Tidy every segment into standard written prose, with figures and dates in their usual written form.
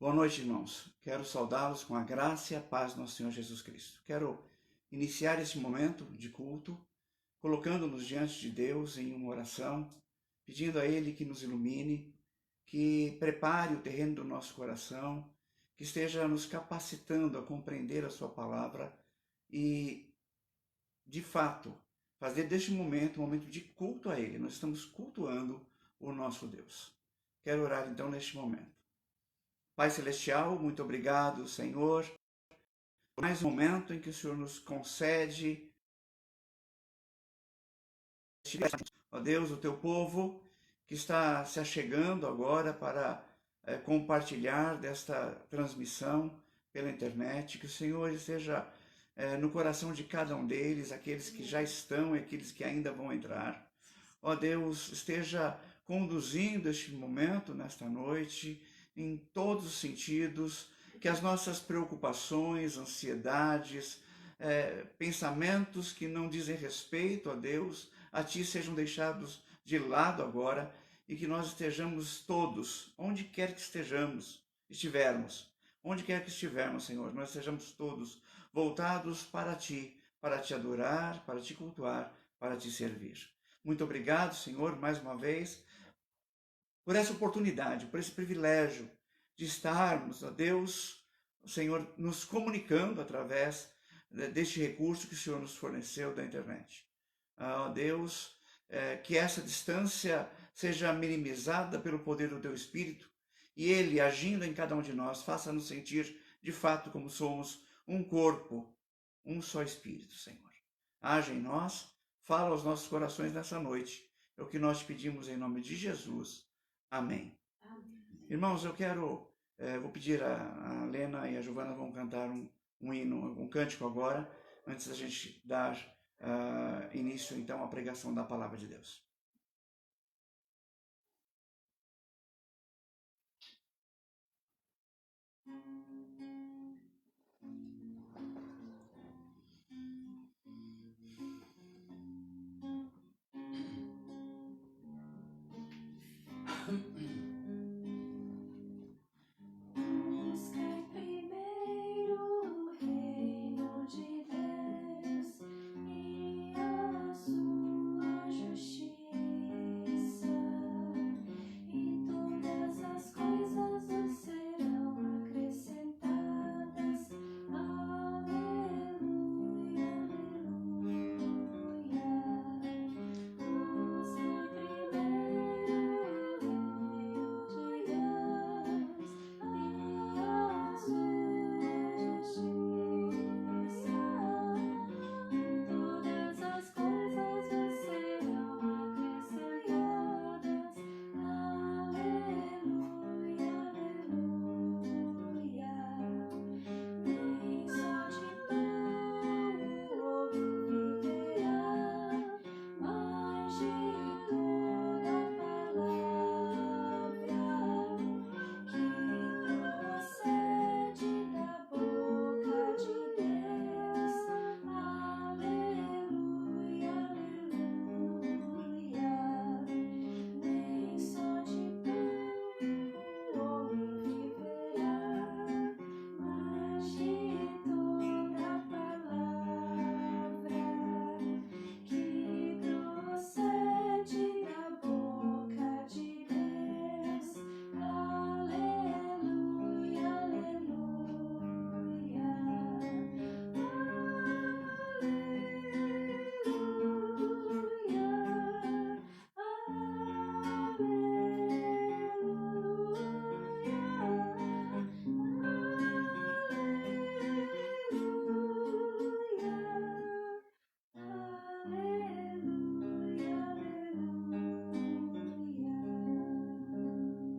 Boa noite, irmãos. Quero saudá-los com a graça e a paz do nosso Senhor Jesus Cristo. Quero iniciar este momento de culto, colocando-nos diante de Deus em uma oração, pedindo a Ele que nos ilumine, que prepare o terreno do nosso coração, que esteja nos capacitando a compreender a Sua palavra e, de fato, fazer deste momento um momento de culto a Ele. Nós estamos cultuando o nosso Deus. Quero orar então neste momento. Pai Celestial, muito obrigado, Senhor, por mais um momento em que o Senhor nos concede, ó Deus, o teu povo que está se achegando agora para compartilhar desta transmissão pela internet, que o Senhor esteja no coração de cada um deles, aqueles que já estão e aqueles que ainda vão entrar. Ó Deus, esteja conduzindo este momento nesta noite, em todos os sentidos, que as nossas preocupações, ansiedades, pensamentos que não dizem respeito a Deus, a Ti sejam deixados de lado agora e que nós estejamos todos, onde quer que estivermos, onde quer que estivermos, Senhor, nós estejamos todos voltados para Ti adorar, para Te cultuar, para Te servir. Muito obrigado, Senhor, mais uma vez, por essa oportunidade, por esse privilégio de estarmos, ó Deus, Senhor, nos comunicando através deste recurso que o Senhor nos forneceu da internet. Ó Deus, que essa distância seja minimizada pelo poder do Teu Espírito e Ele, agindo em cada um de nós, faça-nos sentir de fato como somos um corpo, um só Espírito, Senhor. Haja em nós, fala aos nossos corações nessa noite. É o que nós te pedimos em nome de Jesus. Amém. Amém. Irmãos, vou pedir a Lena e a Giovana vão cantar um hino, um cântico agora, antes da gente dar início então à pregação da palavra de Deus.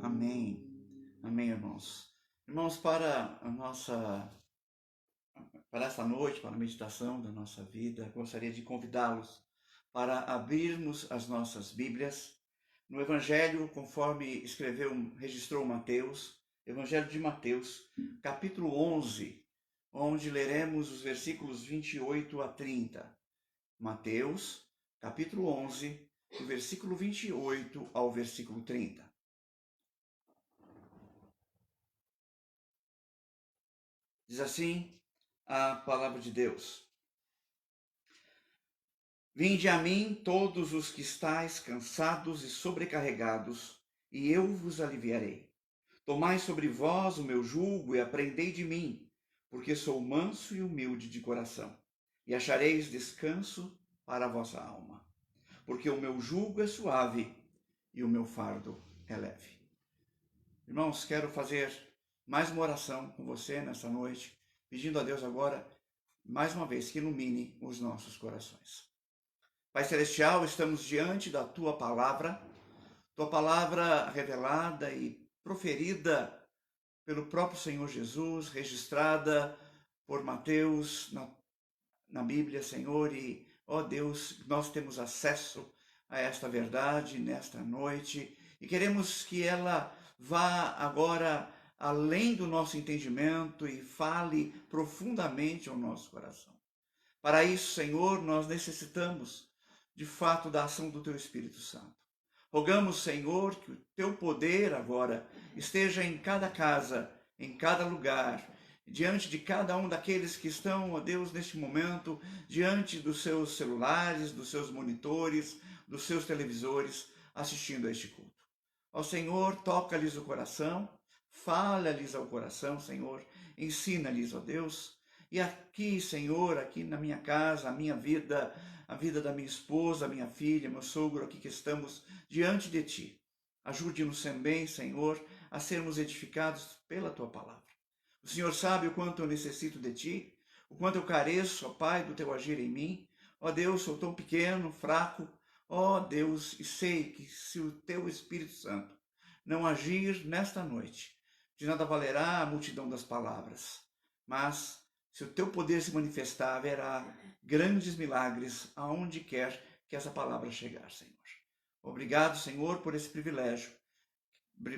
Amém. Amém, irmãos. Irmãos, para esta noite, para a meditação da nossa vida, gostaria de convidá-los para abrirmos as nossas Bíblias no Evangelho, conforme registrou Mateus, Evangelho de Mateus, capítulo 11, onde leremos os versículos 28 a 30. Mateus, capítulo 11, do versículo 28 ao versículo 30. Diz assim a palavra de Deus: Vinde a mim todos os que estáis cansados e sobrecarregados, e eu vos aliviarei. Tomai sobre vós o meu jugo e aprendei de mim, porque sou manso e humilde de coração, e achareis descanso para a vossa alma. Porque o meu jugo é suave e o meu fardo é leve. Irmãos, quero fazer mais uma oração com você nessa noite, pedindo a Deus agora, mais uma vez, que ilumine os nossos corações. Pai Celestial, estamos diante da Tua palavra revelada e proferida pelo próprio Senhor Jesus, registrada por Mateus na Bíblia, Senhor, e, ó Deus, nós temos acesso a esta verdade nesta noite e queremos que ela vá agora além do nosso entendimento e fale profundamente ao nosso coração. Para isso, Senhor, nós necessitamos de fato da ação do Teu Espírito Santo. Rogamos, Senhor, que o Teu poder agora esteja em cada casa, em cada lugar, diante de cada um daqueles que estão, ó Deus, neste momento, diante dos seus celulares, dos seus monitores, dos seus televisores, assistindo a este culto. Ó Senhor, toca-lhes o coração, fala-lhes ao coração, Senhor, ensina-lhes, ó Deus. E aqui, Senhor, aqui na minha casa, a minha vida, a vida da minha esposa, minha filha, meu sogro, aqui que estamos diante de Ti. Ajude-nos também, Senhor, a sermos edificados pela Tua palavra. O Senhor sabe o quanto eu necessito de Ti, o quanto eu careço, ó Pai, do Teu agir em mim. Ó Deus, sou tão pequeno, fraco. Ó Deus, e sei que se o Teu Espírito Santo não agir nesta noite, de nada valerá a multidão das palavras. Mas se o Teu poder se manifestar, haverá grandes milagres aonde quer que essa palavra chegar, Senhor. Obrigado, Senhor, por esse privilégio,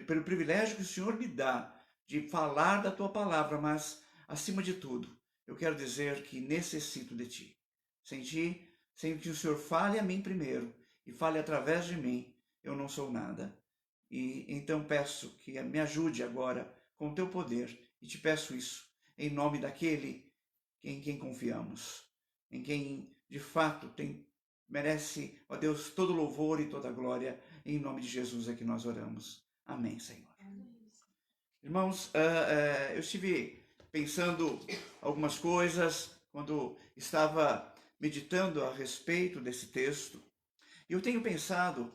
pelo privilégio que o Senhor me dá de falar da Tua palavra, mas, acima de tudo, eu quero dizer que necessito de Ti. Sem Ti, sem que o Senhor fale a mim primeiro e fale através de mim, eu não sou nada. E então peço que me ajude agora com o Teu poder, e te peço isso em nome daquele em quem confiamos, em quem de fato merece, ó Deus, todo louvor e toda glória. Em nome de Jesus é que nós oramos. Amém, Senhor. Irmãos, eu estive pensando algumas coisas quando estava meditando a respeito desse texto. E eu tenho pensado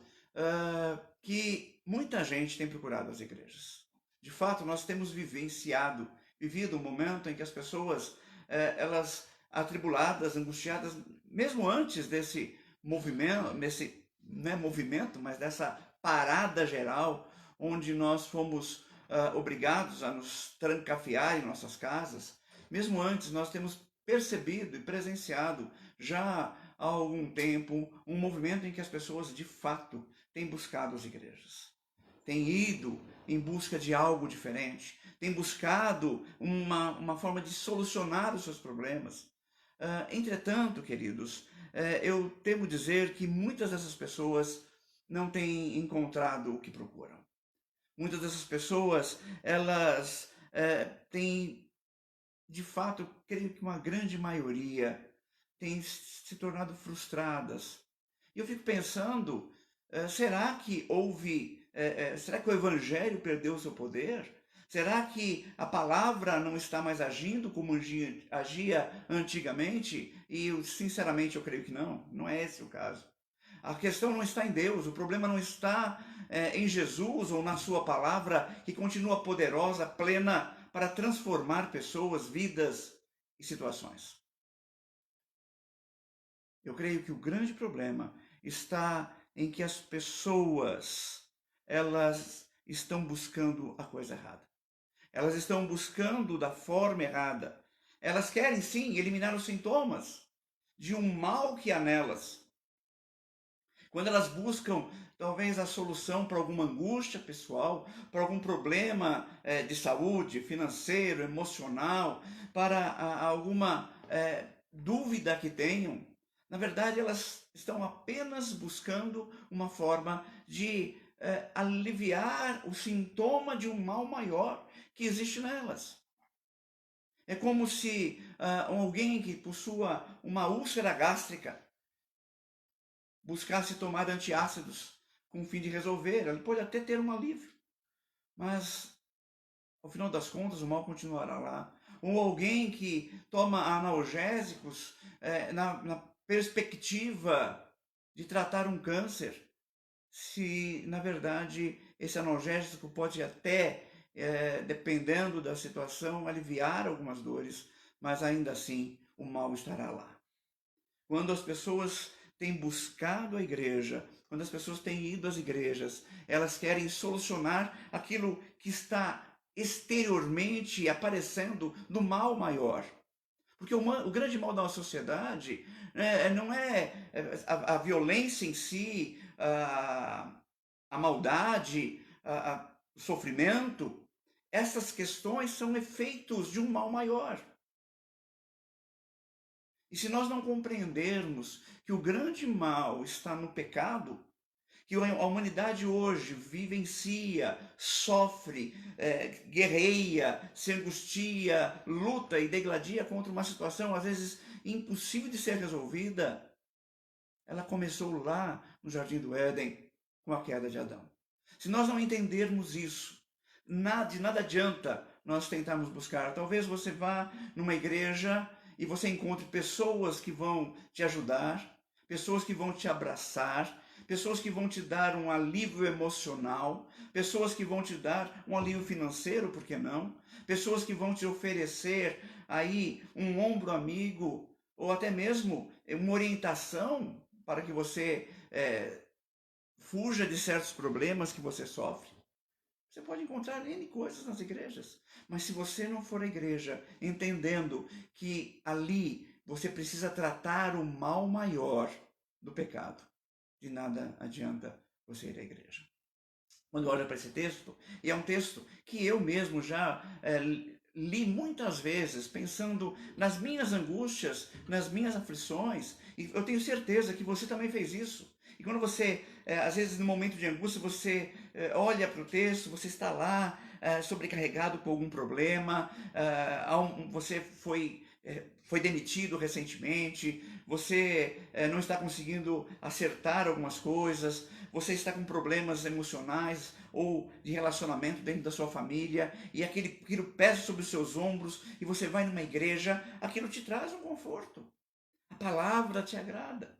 que muita gente tem procurado as igrejas. De fato, nós temos vivido um momento em que as pessoas, elas atribuladas, angustiadas, mesmo antes desse movimento, não é movimento, mas dessa parada geral, onde nós fomos obrigados a nos trancafiar em nossas casas, mesmo antes nós temos percebido e presenciado já há algum tempo um movimento em que as pessoas de fato têm buscado as igrejas, têm ido em busca de algo diferente, têm buscado uma forma de solucionar os seus problemas. Entretanto, queridos, eu temo dizer que muitas dessas pessoas não têm encontrado o que procuram. Muitas dessas pessoas, elas têm, de fato, creio que uma grande maioria têm se tornado frustradas. E eu fico pensando, será que será que o Evangelho perdeu o seu poder? Será que a palavra não está mais agindo como agia antigamente? E, sinceramente, eu creio que não é esse o caso. A questão não está em Deus, o problema não está em Jesus ou na sua palavra, que continua poderosa, plena, para transformar pessoas, vidas e situações. Eu creio que o grande problema está em que as pessoas, elas estão buscando a coisa errada. Elas estão buscando da forma errada. Elas querem, sim, eliminar os sintomas de um mal que há nelas. Quando elas buscam, talvez, a solução para alguma angústia pessoal, para algum problema de saúde, financeiro, emocional, para alguma dúvida que tenham, na verdade, elas estão apenas buscando uma forma de aliviar o sintoma de um mal maior que existe nelas. É como se alguém que possua uma úlcera gástrica buscasse tomar antiácidos com o fim de resolver. Ele pode até ter um alívio, mas ao final das contas o mal continuará lá. Ou alguém que toma analgésicos na perspectiva de tratar um câncer, se na verdade esse analgésico pode até, dependendo da situação, aliviar algumas dores, mas ainda assim o mal estará lá. Quando as pessoas têm buscado a igreja, quando as pessoas têm ido às igrejas, elas querem solucionar aquilo que está exteriormente aparecendo do mal maior. Porque o grande mal da nossa sociedade não é a violência em si, a maldade, o sofrimento. Essas questões são efeitos de um mal maior. E se nós não compreendermos que o grande mal está no pecado, que a humanidade hoje vivencia, sofre, guerreia, se angustia, luta e degladia contra uma situação às vezes impossível de ser resolvida, ela começou lá no Jardim do Éden com a queda de Adão. Se nós não entendermos isso, de nada adianta nós tentarmos buscar. Talvez você vá numa igreja e você encontre pessoas que vão te ajudar, pessoas que vão te abraçar, pessoas que vão te dar um alívio emocional, pessoas que vão te dar um alívio financeiro, por que não? Pessoas que vão te oferecer aí um ombro amigo, ou até mesmo uma orientação para que você fuja de certos problemas que você sofre. Você pode encontrar N coisas nas igrejas, mas se você não for à igreja entendendo que ali você precisa tratar o mal maior do pecado, de nada adianta você ir à igreja. Quando olha para esse texto, e é um texto que eu mesmo já li muitas vezes, pensando nas minhas angústias, nas minhas aflições, e eu tenho certeza que você também fez isso. E quando você, às vezes no momento de angústia, você olha para o texto, você está lá sobrecarregado com algum problema, você foi demitido recentemente, você não está conseguindo acertar algumas coisas, você está com problemas emocionais ou de relacionamento dentro da sua família e aquilo pesa sobre os seus ombros e você vai numa igreja, aquilo te traz um conforto. A palavra te agrada.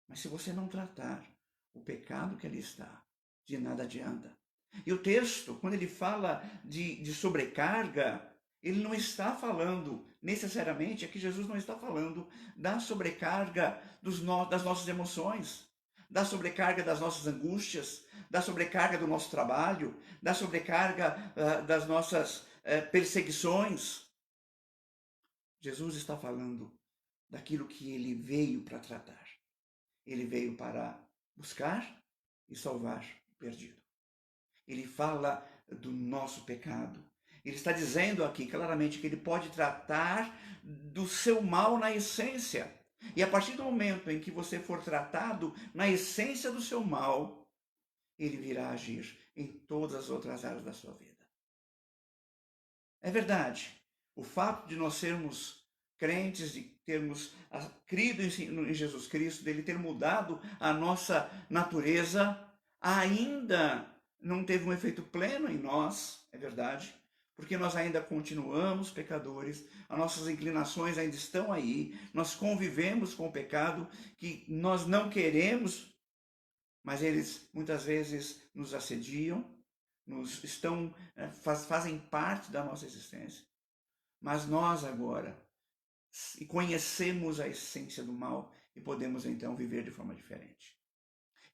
Mas se você não tratar o pecado que ali está, de nada adianta. E o texto, quando ele fala de sobrecarga, ele não está falando necessariamente, aqui Jesus não está falando da sobrecarga das nossas emoções, da sobrecarga das nossas angústias, da sobrecarga do nosso trabalho, da sobrecarga das nossas perseguições. Jesus está falando daquilo que ele veio para tratar. Ele veio para buscar e salvar o perdido. Ele fala do nosso pecado. Ele está dizendo aqui claramente que ele pode tratar do seu mal na essência. E a partir do momento em que você for tratado na essência do seu mal, ele virá agir em todas as outras áreas da sua vida. É verdade, o fato de nós sermos crentes, de termos crido em Jesus Cristo, dele ter mudado a nossa natureza, ainda não teve um efeito pleno em nós, é verdade, porque nós ainda continuamos pecadores, as nossas inclinações ainda estão aí, nós convivemos com o pecado que nós não queremos, mas eles muitas vezes nos assediam, fazem parte da nossa existência. Mas nós agora conhecemos a essência do mal e podemos então viver de forma diferente.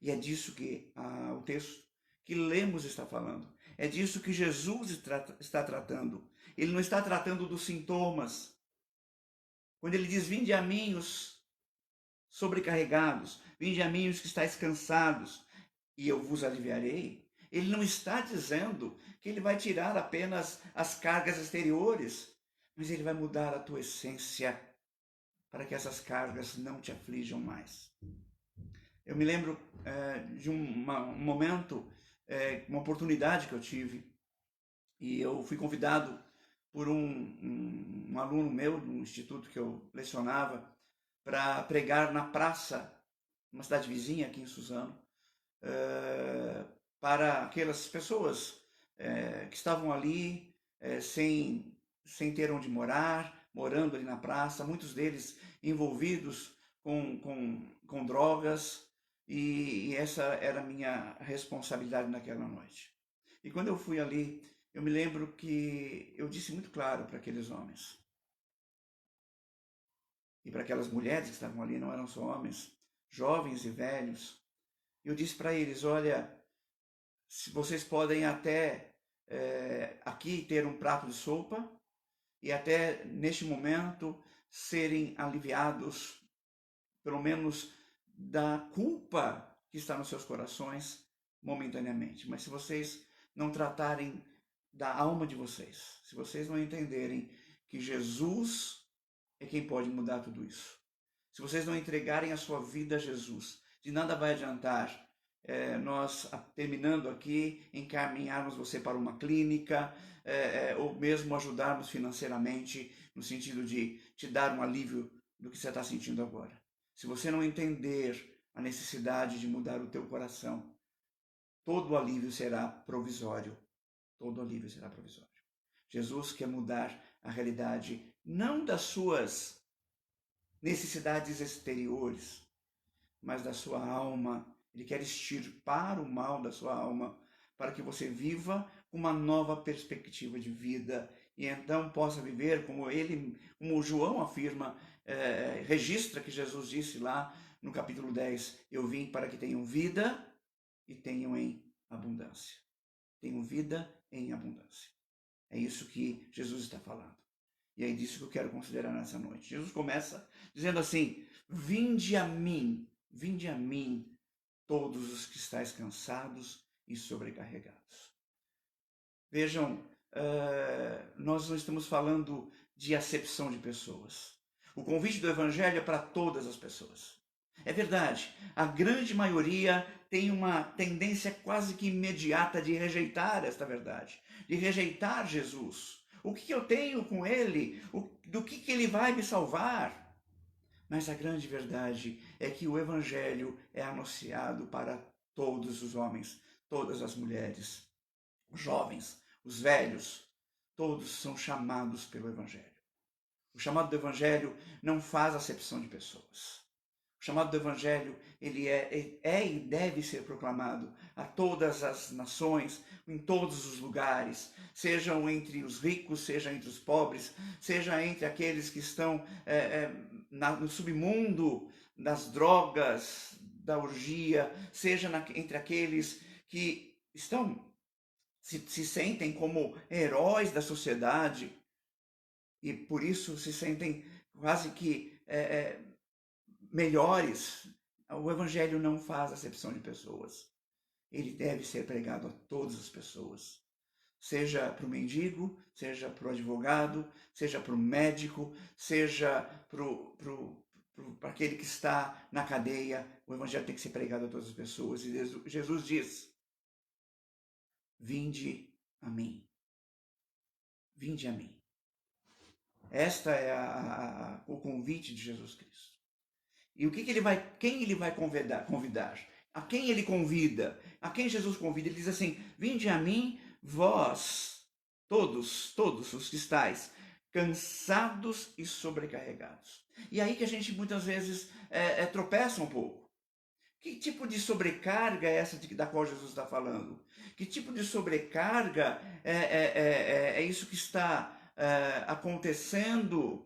E é disso que o texto que lemos está falando. É disso que Jesus está tratando. Ele não está tratando dos sintomas. Quando ele diz, vinde a mim os sobrecarregados, vinde a mim os que estáis cansados, e eu vos aliviarei. Ele não está dizendo que ele vai tirar apenas as cargas exteriores, mas ele vai mudar a tua essência para que essas cargas não te aflijam mais. Eu me lembro de um momento, uma oportunidade que eu tive, e eu fui convidado por um aluno meu do instituto que eu lecionava para pregar na praça, uma cidade vizinha aqui em Suzano, para aquelas pessoas que estavam ali sem ter onde morar, morando ali na praça, muitos deles envolvidos com drogas, e essa era a minha responsabilidade naquela noite. E quando eu fui ali, eu me lembro que eu disse muito claro para aqueles homens, e para aquelas mulheres que estavam ali, não eram só homens, jovens e velhos. Eu disse para eles: olha, se vocês podem até aqui ter um prato de sopa e até neste momento serem aliviados, pelo menos da culpa que está nos seus corações momentaneamente. Mas se vocês não tratarem da alma de vocês, se vocês não entenderem que Jesus é quem pode mudar tudo isso, se vocês não entregarem a sua vida a Jesus, de nada vai adiantar nós, terminando aqui, encaminharmos você para uma clínica, ou mesmo ajudarmos financeiramente, no sentido de te dar um alívio do que você está sentindo agora. Se você não entender a necessidade de mudar o teu coração, todo alívio será provisório. Todo alívio será provisório. Jesus quer mudar a realidade, não das suas necessidades exteriores, mas da sua alma. Ele quer extirpar o mal da sua alma para que você viva uma nova perspectiva de vida e então possa viver como João afirma, registra que Jesus disse lá no capítulo 10, eu vim para que tenham vida e tenham em abundância. Tenham vida em abundância. É isso que Jesus está falando. E é disso que eu quero considerar nessa noite. Jesus começa dizendo assim: vinde a mim, todos os que estáis cansados e sobrecarregados. Vejam, nós não estamos falando de acepção de pessoas. O convite do Evangelho é para todas as pessoas. É verdade, a grande maioria tem uma tendência quase que imediata de rejeitar esta verdade, de rejeitar Jesus. O que eu tenho com ele? Do que ele vai me salvar? Mas a grande verdade é que o Evangelho é anunciado para todos os homens, todas as mulheres, os jovens, os velhos, todos são chamados pelo Evangelho. O chamado do Evangelho não faz acepção de pessoas. O chamado do Evangelho, ele é e deve ser proclamado a todas as nações, em todos os lugares, sejam entre os ricos, seja entre os pobres, seja entre aqueles que estão no submundo das drogas, da orgia, seja entre aqueles que se sentem como heróis da sociedade e por isso se sentem quase que melhores. O Evangelho não faz acepção de pessoas. Ele deve ser pregado a todas as pessoas. Seja para o mendigo, seja para o advogado, seja para o médico, seja para aquele que está na cadeia. O Evangelho tem que ser pregado a todas as pessoas. E Jesus diz: vinde a mim. Vinde a mim. Esta é o convite de Jesus Cristo. E quem ele vai convidar? A quem ele convida? A quem Jesus convida? Ele diz assim: vinde a mim, vós, todos os que estáis cansados e sobrecarregados. E aí que a gente muitas vezes tropeça um pouco. Que tipo de sobrecarga é essa da qual Jesus está falando? Que tipo de sobrecarga é isso que está acontecendo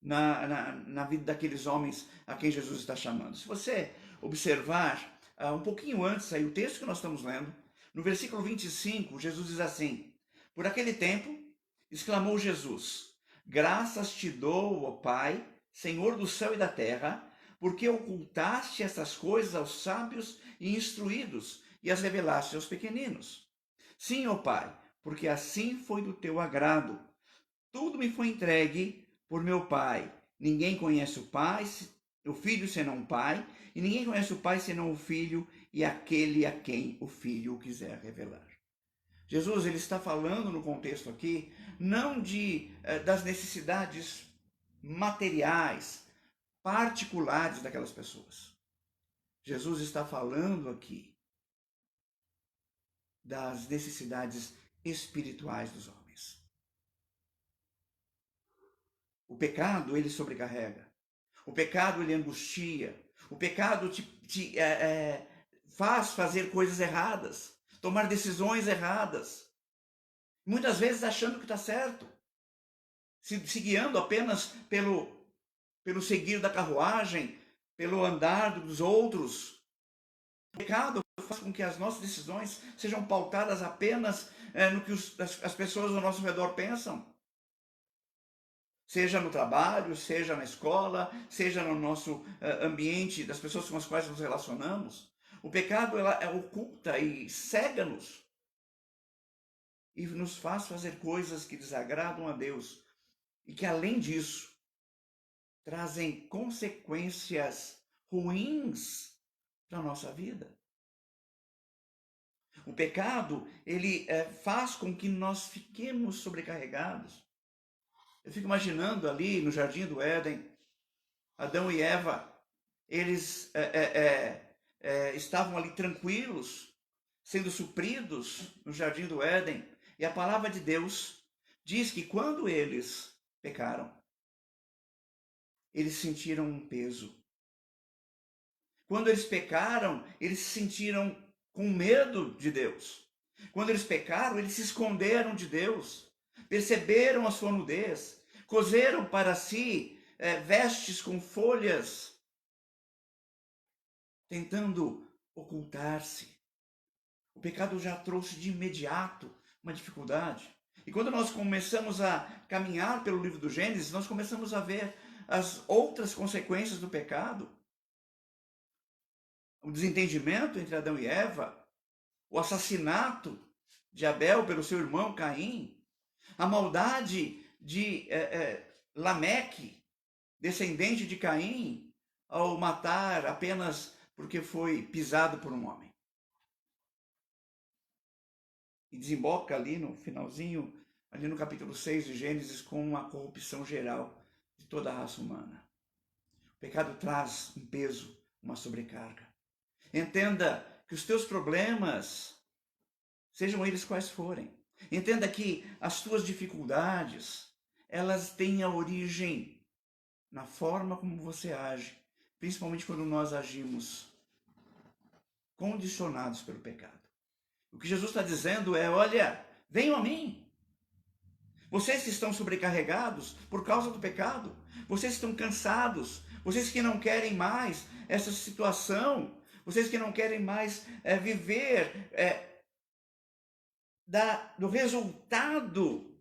na vida daqueles homens a quem Jesus está chamando? Se você observar um pouquinho antes aí, o texto que nós estamos lendo, no versículo 25, Jesus diz assim: por aquele tempo, exclamou Jesus, graças te dou, ó Pai, Senhor do céu e da terra, porque ocultaste essas coisas aos sábios e instruídos e as revelaste aos pequeninos. Sim, ó Pai, porque assim foi do teu agrado. Tudo me foi entregue por meu Pai. Ninguém conhece o Filho senão o Pai, e ninguém conhece o Pai senão o Filho e aquele a quem o Filho o quiser revelar. Jesus ele está falando no contexto aqui não das necessidades materiais, particulares daquelas pessoas. Jesus está falando aqui das necessidades espirituais dos homens. O pecado, ele sobrecarrega. O pecado, ele angustia. O pecado te faz fazer coisas erradas, tomar decisões erradas. Muitas vezes achando que está certo, se guiando apenas pelo seguir da carruagem, pelo andar dos outros. O pecado faz com que as nossas decisões sejam pautadas apenas no que as pessoas ao nosso redor pensam. Seja no trabalho, seja na escola, seja no nosso ambiente, das pessoas com as quais nos relacionamos. O pecado ela oculta e cega-nos e nos faz fazer coisas que desagradam a Deus e que, além disso, trazem consequências ruins para a nossa vida. O pecado, ele faz com que nós fiquemos sobrecarregados. Eu fico imaginando ali no Jardim do Éden, Adão e Eva, eles estavam ali tranquilos, sendo supridos no Jardim do Éden, e a palavra de Deus diz que quando eles pecaram, eles sentiram um peso. Quando eles pecaram, eles se sentiram com medo de Deus. Quando eles pecaram, eles se esconderam de Deus, perceberam a sua nudez, coseram para si vestes com folhas, tentando ocultar-se. O pecado já trouxe de imediato uma dificuldade. E quando nós começamos a caminhar pelo livro do Gênesis, nós começamos a ver as outras consequências do pecado. O desentendimento entre Adão e Eva, o assassinato de Abel pelo seu irmão Caim, a maldade de Lameque, descendente de Caim, ao matar apenas porque foi pisado por um homem. E desemboca ali no finalzinho, ali no capítulo 6 de Gênesis, com uma corrupção geral de toda a raça humana. O pecado traz um peso, uma sobrecarga. Entenda que os teus problemas, sejam eles quais forem, entenda que as tuas dificuldades, elas têm a origem na forma como você age, principalmente quando nós agimos condicionados pelo pecado. O que Jesus está dizendo é, olha, venham a mim. Vocês que estão sobrecarregados por causa do pecado, vocês que estão cansados, vocês que não querem mais essa situação, vocês que não querem mais viver do resultado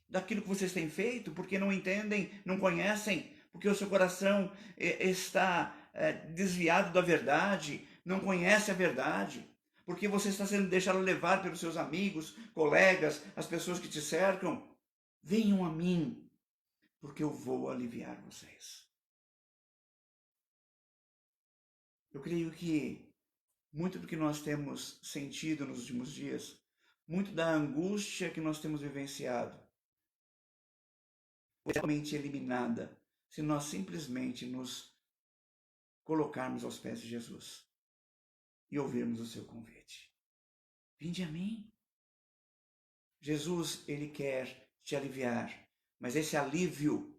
daquilo que vocês têm feito, porque não entendem, não conhecem, porque o seu coração está desviado da verdade, não conhece a verdade, porque você está sendo deixado levar pelos seus amigos, colegas, as pessoas que te cercam. Venham a mim, porque eu vou aliviar vocês. Eu creio que muito do que nós temos sentido nos últimos dias, muito da angústia que nós temos vivenciado, foi totalmente eliminada se nós simplesmente nos colocarmos aos pés de Jesus e ouvirmos o seu convite. Vinde a mim. Jesus, ele quer te aliviar, mas esse alívio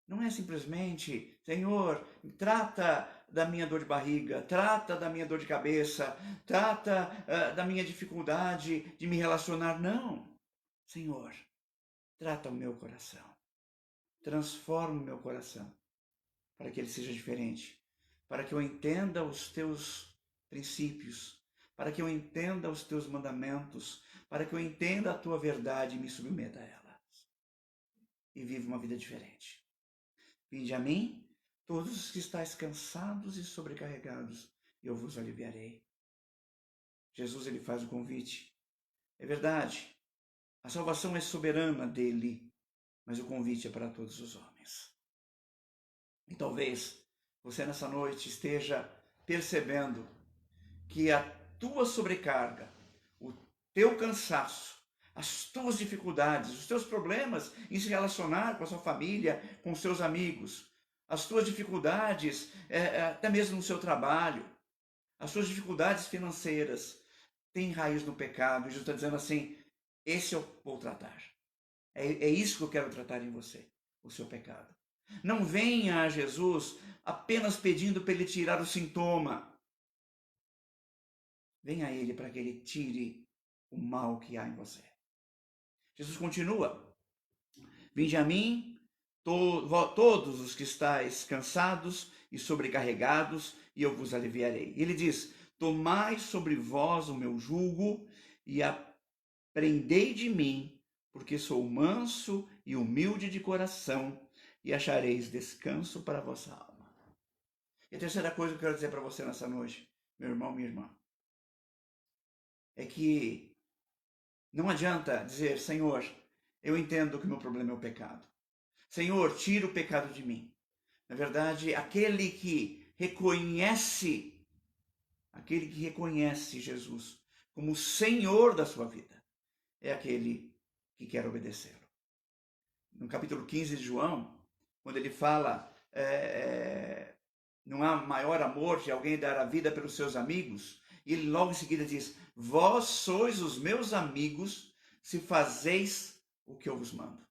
não é simplesmente, Senhor, trata da minha dor de barriga, trata da minha dor de cabeça, trata da minha dificuldade de me relacionar. Não, Senhor, trata o meu coração, transforma o meu coração, para que ele seja diferente, para que eu entenda os teus princípios, para que eu entenda os teus mandamentos, para que eu entenda a tua verdade e me submeta a elas. E viva uma vida diferente. Vinde a mim, todos os que estáis cansados e sobrecarregados, e eu vos aliviarei. Jesus, ele faz o convite. É verdade, a salvação é soberana dele, mas o convite é para todos os homens. E talvez você nessa noite esteja percebendo que a tua sobrecarga, o teu cansaço, as tuas dificuldades, os teus problemas em se relacionar com a sua família, com os seus amigos, as tuas dificuldades até mesmo no seu trabalho, as suas dificuldades financeiras, têm raiz no pecado. Jesus está dizendo assim, esse eu vou tratar. É isso que eu quero tratar em você, o seu pecado. Não venha a Jesus apenas pedindo para ele tirar o sintoma. Venha a ele para que ele tire o mal que há em você. Jesus continua, vinde a mim, todos os que estáis cansados e sobrecarregados, e eu vos aliviarei. Ele diz, tomai sobre vós o meu jugo e aprendei de mim, porque sou manso e humilde de coração, e achareis descanso para a vossa alma. E a terceira coisa que eu quero dizer para você nessa noite, meu irmão, minha irmã, é que não adianta dizer, Senhor, eu entendo que o meu problema é o pecado. Senhor, tira o pecado de mim. Na verdade, aquele que reconhece Jesus como o Senhor da sua vida, é aquele que quer obedecê-lo. No capítulo 15 de João, quando ele fala, não há maior amor de alguém dar a vida pelos seus amigos, e ele logo em seguida diz, vós sois os meus amigos se fazeis o que eu vos mando.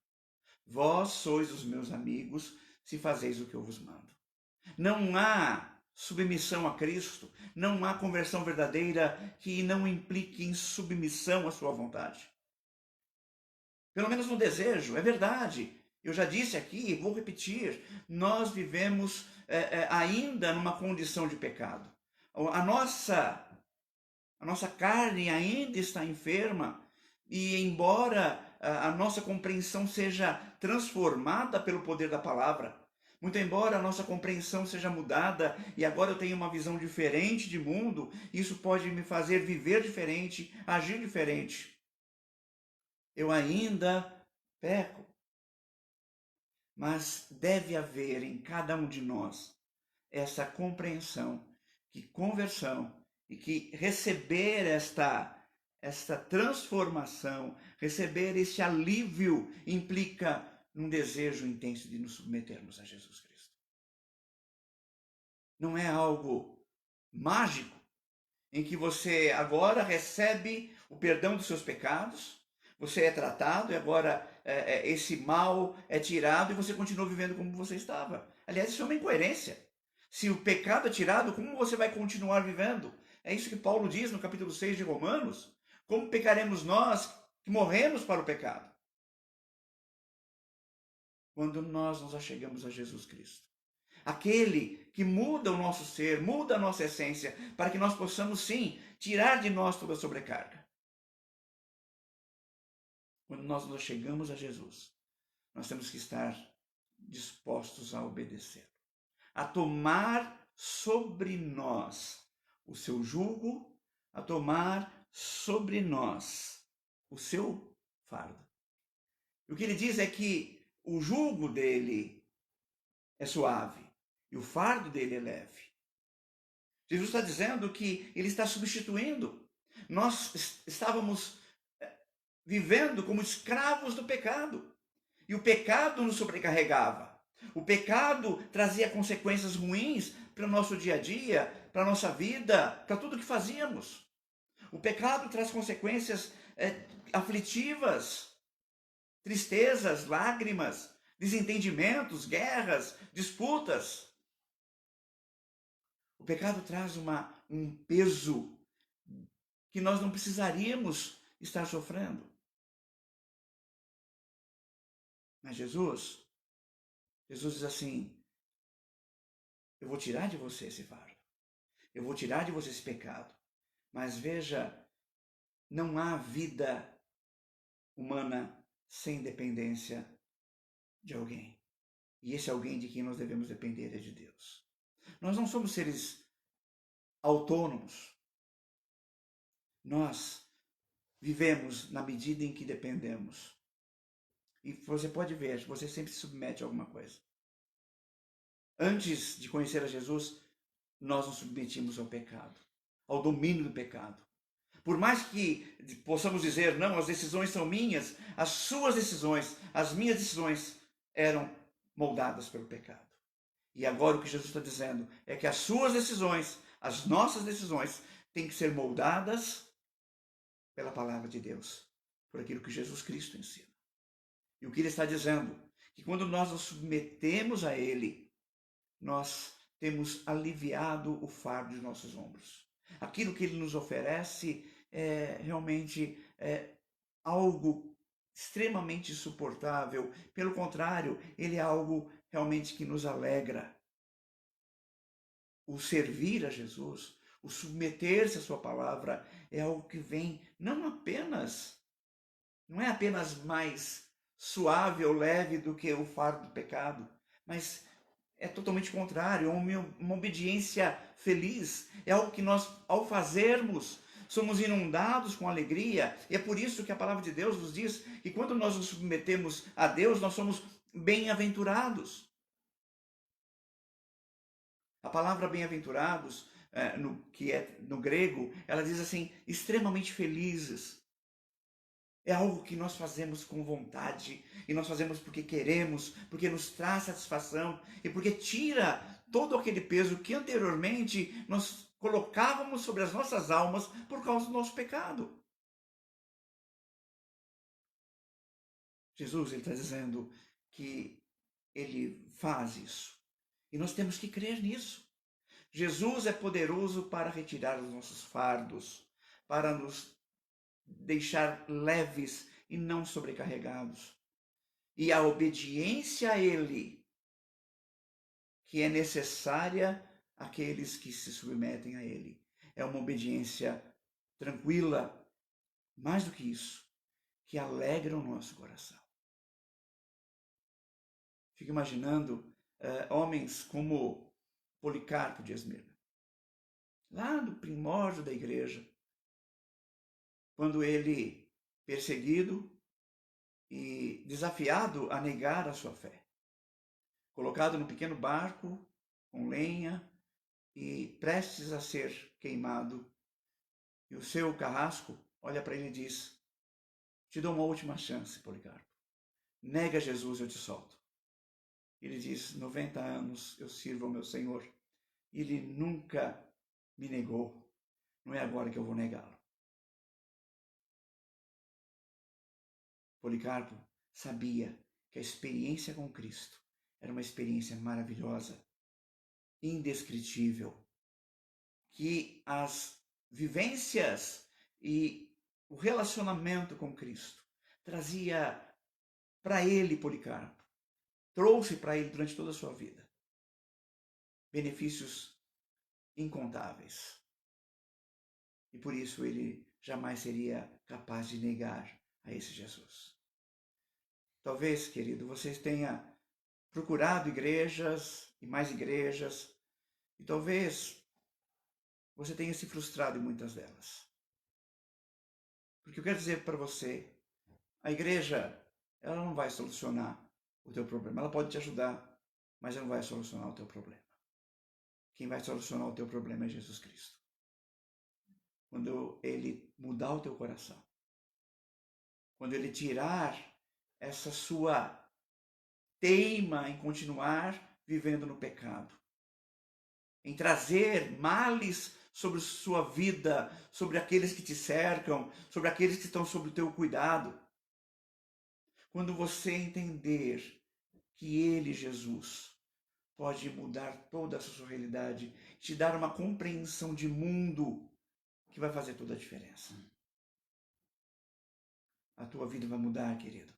Vós sois os meus amigos se fazeis o que eu vos mando. Não há submissão a Cristo, não há conversão verdadeira que não implique em submissão à sua vontade. Pelo menos no desejo, é verdade. Eu já disse aqui, vou repetir, nós vivemos ainda numa condição de pecado. A nossa carne ainda está enferma e embora a nossa compreensão seja transformada pelo poder da palavra, muito embora a nossa compreensão seja mudada e agora eu tenho uma visão diferente de mundo, isso pode me fazer viver diferente, agir diferente. Eu ainda peco. Mas deve haver em cada um de nós essa compreensão que conversão e que receber esta transformação, receber esse alívio implica num desejo intenso de nos submetermos a Jesus Cristo. Não é algo mágico em que você agora recebe o perdão dos seus pecados, você é tratado e agora esse mal é tirado e você continua vivendo como você estava. Aliás, isso é uma incoerência. Se o pecado é tirado, como você vai continuar vivendo? É isso que Paulo diz no capítulo 6 de Romanos. Como pecaremos nós que morremos para o pecado? Quando nós nos achegamos a Jesus Cristo. Aquele que muda o nosso ser, muda a nossa essência, para que nós possamos sim tirar de nós toda a sobrecarga. Quando nós nos chegamos a Jesus, nós temos que estar dispostos a obedecer, a tomar sobre nós o seu jugo, a tomar sobre nós o seu fardo. E o que ele diz é que o jugo dele é suave e o fardo dele é leve. Jesus está dizendo que ele está substituindo. Nós estávamos vivendo como escravos do pecado. E o pecado nos sobrecarregava. O pecado trazia consequências ruins para o nosso dia a dia, para a nossa vida, para tudo que fazíamos. O pecado traz consequências aflitivas, tristezas, lágrimas, desentendimentos, guerras, disputas. O pecado traz um peso que nós não precisaríamos estar sofrendo. Mas Jesus diz assim, eu vou tirar de você esse fardo. Eu vou tirar de você esse pecado. Mas veja, não há vida humana sem dependência de alguém. E esse alguém de quem nós devemos depender é de Deus. Nós não somos seres autônomos. Nós vivemos na medida em que dependemos. E você pode ver, você sempre se submete a alguma coisa. Antes de conhecer a Jesus, nós nos submetimos ao pecado, ao domínio do pecado. Por mais que possamos dizer, não, as decisões são minhas, as suas decisões, as minhas decisões eram moldadas pelo pecado. E agora o que Jesus está dizendo é que as suas decisões, as nossas decisões, têm que ser moldadas pela palavra de Deus, por aquilo que Jesus Cristo ensina. E o que ele está dizendo? Que quando nós nos submetemos a ele, nós temos aliviado o fardo de nossos ombros. Aquilo que ele nos oferece é realmente algo extremamente insuportável. Pelo contrário, ele é algo realmente que nos alegra. O servir a Jesus, o submeter-se à sua palavra, é algo que vem não é apenas mais suave ou leve do que o fardo do pecado, mas é totalmente contrário, uma obediência feliz. É algo que nós, ao fazermos, somos inundados com alegria. E é por isso que a palavra de Deus nos diz que quando nós nos submetemos a Deus, nós somos bem-aventurados. A palavra bem-aventurados, que é no grego, ela diz assim, extremamente felizes. É algo que nós fazemos com vontade, e nós fazemos porque queremos, porque nos traz satisfação, e porque tira todo aquele peso que anteriormente nós colocávamos sobre as nossas almas por causa do nosso pecado. Jesus está dizendo que ele faz isso, e nós temos que crer nisso. Jesus é poderoso para retirar os nossos fardos, para nos deixar leves e não sobrecarregados. E a obediência a ele, que é necessária àqueles que se submetem a ele, é uma obediência tranquila, mais do que isso, que alegra o nosso coração. Fico imaginando homens como Policarpo de Esmirna, lá no primórdio da igreja, quando ele, perseguido e desafiado a negar a sua fé, colocado num pequeno barco com lenha e prestes a ser queimado, e o seu carrasco olha para ele e diz: te dou uma última chance, Policarpo. Nega Jesus, eu te solto. Ele diz: 90 anos eu sirvo ao meu Senhor. Ele nunca me negou. Não é agora que eu vou negá-lo. Policarpo sabia que a experiência com Cristo era uma experiência maravilhosa, indescritível, que as vivências e o relacionamento com Cristo trazia para ele, Policarpo, trouxe para ele durante toda a sua vida benefícios incontáveis. E por isso ele jamais seria capaz de negar a esse Jesus. Talvez, querido, vocês tenham procurado igrejas e mais igrejas, e talvez você tenha se frustrado em muitas delas. Porque eu quero dizer para você, a igreja, ela não vai solucionar o teu problema. Ela pode te ajudar, mas ela não vai solucionar o teu problema. Quem vai solucionar o teu problema é Jesus Cristo. Quando ele mudar o teu coração, quando ele tirar essa sua teima em continuar vivendo no pecado, em trazer males sobre sua vida, sobre aqueles que te cercam, sobre aqueles que estão sob o teu cuidado. Quando você entender que ele, Jesus, pode mudar toda a sua realidade, te dar uma compreensão de mundo que vai fazer toda a diferença. A tua vida vai mudar, querido,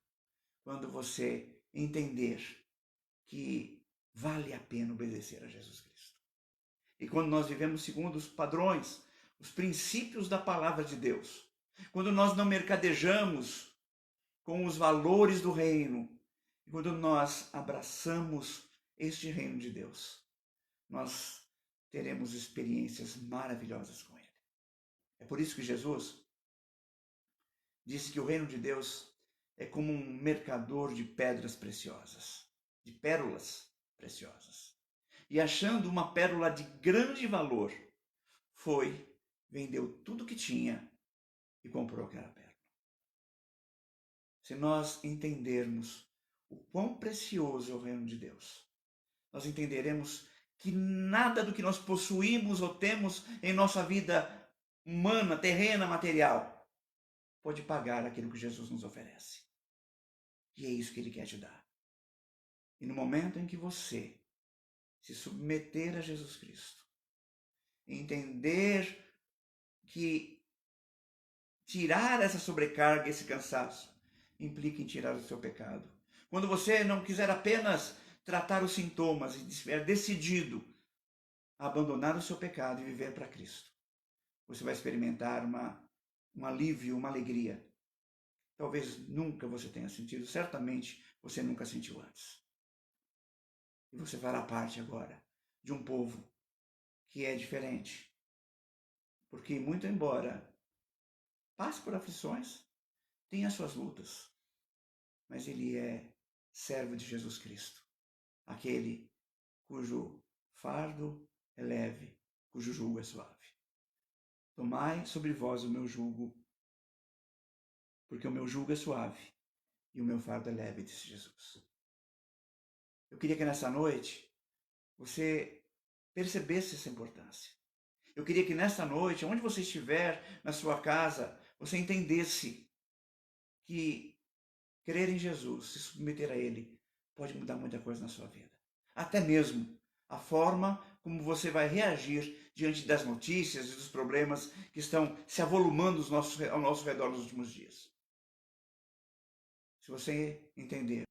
quando você entender que vale a pena obedecer a Jesus Cristo. E quando nós vivemos segundo os padrões, os princípios da palavra de Deus, quando nós não mercadejamos com os valores do reino, e quando nós abraçamos este reino de Deus, nós teremos experiências maravilhosas com ele. É por isso que Jesus disse que o reino de Deus é como um mercador de pedras preciosas, de pérolas preciosas. E achando uma pérola de grande valor, vendeu tudo que tinha e comprou aquela pérola. Se nós entendermos o quão precioso é o reino de Deus, nós entenderemos que nada do que nós possuímos ou temos em nossa vida humana, terrena, material, pode pagar aquilo que Jesus nos oferece. E é isso que Ele quer te dar. E no momento em que você se submeter a Jesus Cristo, entender que tirar essa sobrecarga, esse cansaço, implica em tirar o seu pecado. Quando você não quiser apenas tratar os sintomas e estiver decidido a abandonar o seu pecado e viver para Cristo, você vai experimentar um alívio, uma alegria. Talvez nunca você tenha sentido, certamente você nunca sentiu antes. E você fará parte agora de um povo que é diferente. Porque, muito embora passe por aflições, tenha suas lutas, mas ele é servo de Jesus Cristo, aquele cujo fardo é leve, cujo jugo é suave. Tomai sobre vós o meu jugo, porque o meu jugo é suave e o meu fardo é leve, disse Jesus. Eu queria que nessa noite você percebesse essa importância. Eu queria que nesta noite, onde você estiver, na sua casa, você entendesse que crer em Jesus, se submeter a Ele, pode mudar muita coisa na sua vida. Até mesmo a forma como você vai reagir diante das notícias e dos problemas que estão se avolumando ao nosso redor nos últimos dias. Se você entender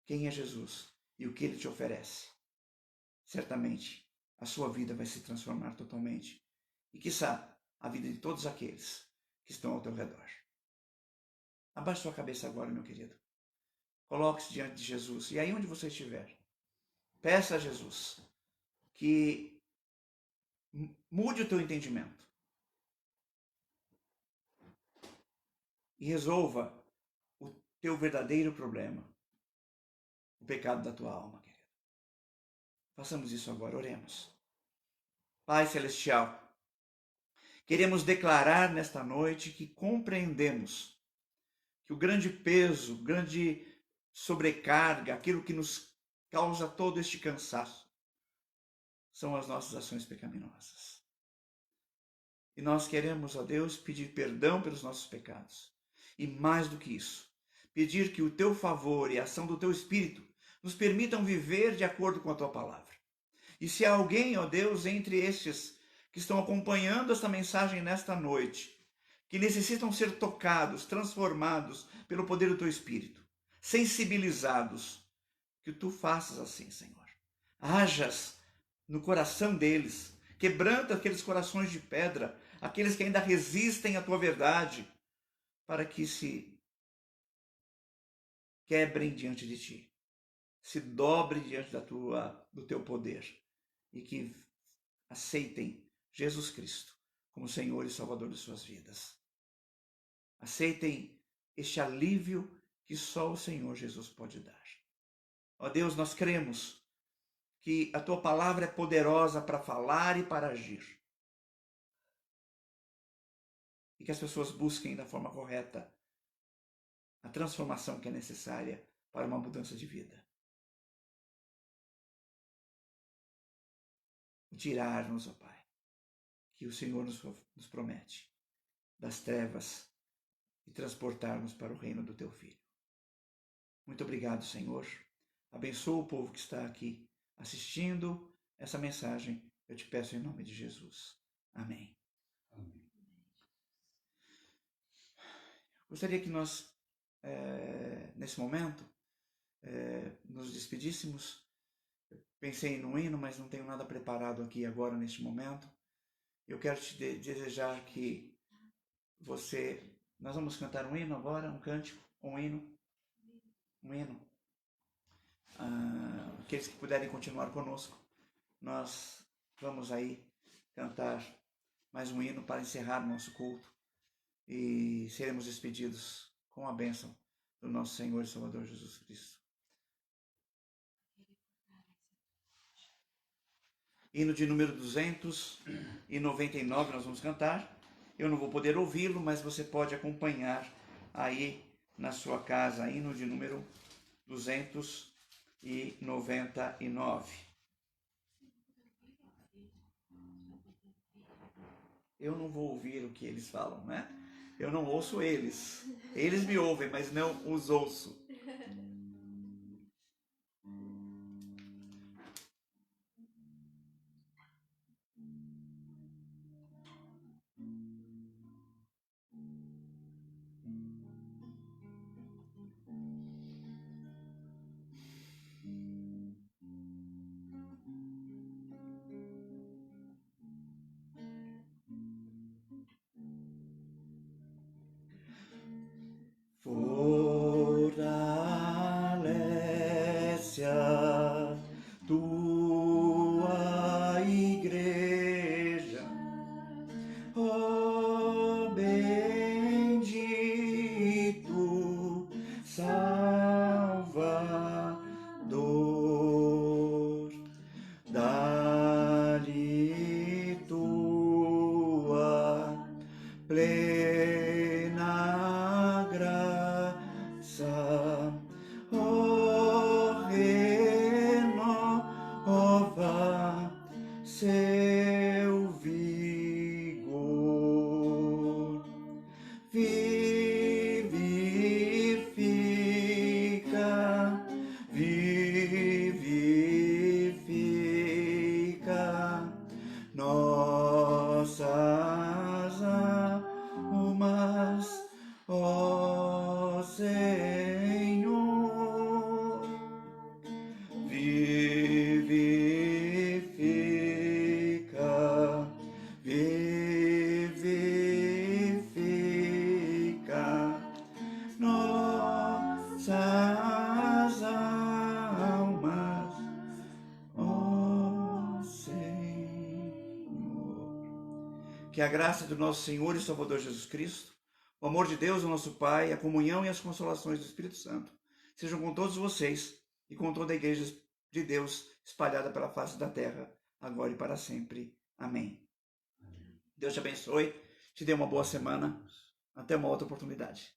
quem é Jesus e o que Ele te oferece, certamente a sua vida vai se transformar totalmente. E, quiçá, a vida de todos aqueles que estão ao teu redor. Abaixe sua cabeça agora, meu querido. Coloque-se diante de Jesus. E aí onde você estiver, peça a Jesus que mude o teu entendimento. E resolva o teu verdadeiro problema. O pecado da tua alma, querido. Façamos isso agora, oremos. Pai Celestial, queremos declarar nesta noite que compreendemos que o grande peso, grande sobrecarga, aquilo que nos causa todo este cansaço, são as nossas ações pecaminosas. E nós queremos, ó Deus, pedir perdão pelos nossos pecados. E mais do que isso, pedir que o teu favor e a ação do teu Espírito nos permitam viver de acordo com a tua palavra. E se há alguém, ó Deus, entre estes que estão acompanhando esta mensagem nesta noite, que necessitam ser tocados, transformados pelo poder do teu Espírito, sensibilizados, que tu faças assim, Senhor. Hajas no coração deles, quebranta aqueles corações de pedra, aqueles que ainda resistem à tua verdade, para que se quebrem diante de ti, se dobrem diante do teu poder e que aceitem Jesus Cristo como Senhor e Salvador de suas vidas. Aceitem este alívio que só o Senhor Jesus pode dar. Ó Deus, nós cremos que a tua palavra é poderosa para falar e para agir. E que as pessoas busquem da forma correta a transformação que é necessária para uma mudança de vida. Tirar-nos, ó Pai, que o Senhor nos promete, das trevas e transportar-nos para o reino do teu Filho. Muito obrigado, Senhor. Abençoa o povo que está aqui assistindo essa mensagem. Eu te peço em nome de Jesus. Amém. Amém. Gostaria que nós, nesse momento, nos despedíssemos. Eu pensei num hino, mas não tenho nada preparado aqui agora, neste momento. Eu quero te desejar que nós vamos cantar um hino agora, um cântico, um hino. Aqueles que puderem continuar conosco, nós vamos aí cantar mais um hino para encerrar o nosso culto e seremos despedidos com a bênção do nosso Senhor e Salvador Jesus Cristo. Hino de número 299 nós vamos cantar. Eu não vou poder ouvi-lo, mas você pode acompanhar aí na sua casa, hino de número 299. Eu não vou ouvir o que eles falam, né? Eu não ouço eles. Eles me ouvem, mas não os ouço. Fortalece a tua igreja, ó bendito Salvador, dá-lhe tua plena graça, ó renova seu vigor, vivifica, vivifica nossas almas, ó Senhor, vivifica, vivifica nossas almas, ó Senhor. Que a graça do nosso Senhor e Salvador Jesus Cristo, o amor de Deus, o nosso Pai, a comunhão e as consolações do Espírito Santo sejam com todos vocês e com toda a Igreja de Deus espalhada pela face da terra, agora e para sempre. Amém. Deus te abençoe, te dê uma boa semana. Até uma outra oportunidade.